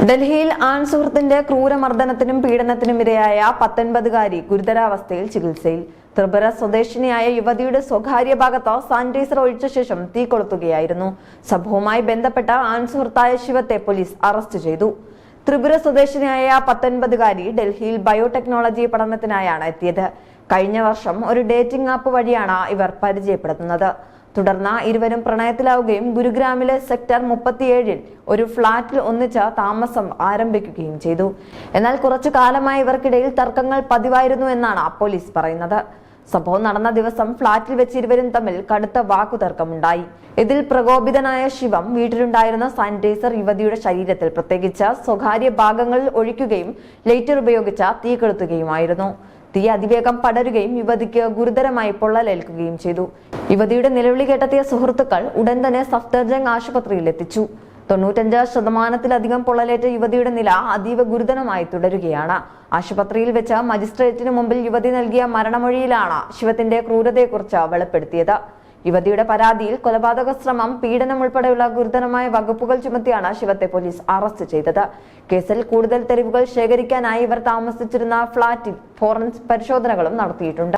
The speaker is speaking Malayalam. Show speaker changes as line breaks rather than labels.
ഡൽഹിയിൽ ആൺസുഹൃത്തിന്റെ ക്രൂരമർദ്ദനത്തിനും പീഡനത്തിനും ഇരയായ 19-കാരി ഗുരുതരാവസ്ഥയിൽ ചികിത്സയിൽ. ത്രിപുര സ്വദേശിനിയായ യുവതിയുടെ സ്വകാര്യ ഭാഗത്ത് സാനിറ്റൈസർ ഒഴിച്ച ശേഷം തീ കൊളുത്തുകയായിരുന്നു. സംഭവവുമായി ബന്ധപ്പെട്ട ആൺസുഹൃത്തായ ശിവത്തെ പോലീസ് അറസ്റ്റ് ചെയ്തു. ത്രിപുര സ്വദേശിനിയായ 19-കാരി ഡൽഹിയിൽ ബയോടെക്നോളജി പഠനത്തിനായാണ് എത്തിയത്. കഴിഞ്ഞ വർഷം ഒരു ഡേറ്റിംഗ് ആപ്പ് വഴിയാണ് ഇവർ പരിചയപ്പെടുന്നത്. തുടർന്ന് ഇരുവരും പ്രണയത്തിലാവുകയും ഗുരുഗ്രാമിലെ സെക്ടർ 37-ൽ ഒരു ഫ്ളാറ്റിൽ ഒന്നിച്ച് താമസം ആരംഭിക്കുകയും ചെയ്തു. എന്നാൽ കുറച്ചു കാലമായി ഇവർക്കിടയിൽ തർക്കങ്ങൾ പതിവായിരുന്നു എന്നാണ് പോലീസ് പറയുന്നത്. സംഭവം നടന്ന ദിവസം ഫ്ളാറ്റിൽ വെച്ച് ഇരുവരും തമ്മിൽ കടുത്ത വാക്കുതർക്കമുണ്ടായി. ഇതിൽ പ്രകോപിതനായ ശിവം വീട്ടിലുണ്ടായിരുന്ന സാനിറ്റൈസർ യുവതിയുടെ ശരീരത്തിൽ, പ്രത്യേകിച്ച് സ്വകാര്യ ഭാഗങ്ങളിൽ ഒഴിക്കുകയും ലൈറ്റർ ഉപയോഗിച്ച് തീ കെടുത്തുകയുമായിരുന്നു. തീ അതിവേഗം പടരുകയും യുവതിക്ക് ഗുരുതരമായി പൊള്ളലേൽക്കുകയും ചെയ്തു. യുവതിയുടെ നിലവിളി കേട്ടെത്തിയ സുഹൃത്തുക്കൾ ഉടൻ തന്നെ സഫ്ദർജംഗ് ആശുപത്രിയിൽ എത്തിച്ചു. 95% പൊള്ളലേറ്റ യുവതിയുടെ നില അതീവ ഗുരുതരമായി തുടരുകയാണ്. ആശുപത്രിയിൽ വെച്ച് മജിസ്ട്രേറ്റിന് മുമ്പിൽ യുവതി നൽകിയ മരണമൊഴിയിലാണ് ശിവത്തിന്റെ ക്രൂരതയെക്കുറിച്ച് വെളിപ്പെടുത്തിയത്. യുവതിയുടെ പരാതിയിൽ കൊലപാതക ശ്രമം, പീഡനം ഉൾപ്പെടെയുള്ള ഗുരുതരമായ വകുപ്പുകൾ ചുമത്തിയാണ് ശിവത്തെ പോലീസ് അറസ്റ്റ് ചെയ്തത്. കേസിൽ കൂടുതൽ തെളിവുകൾ ശേഖരിക്കാനായി ഇവർ താമസിച്ചിരുന്ന ഫ്ളാറ്റിൽ ഫോറൻസിക് പരിശോധനകളും നടത്തിയിട്ടുണ്ട്.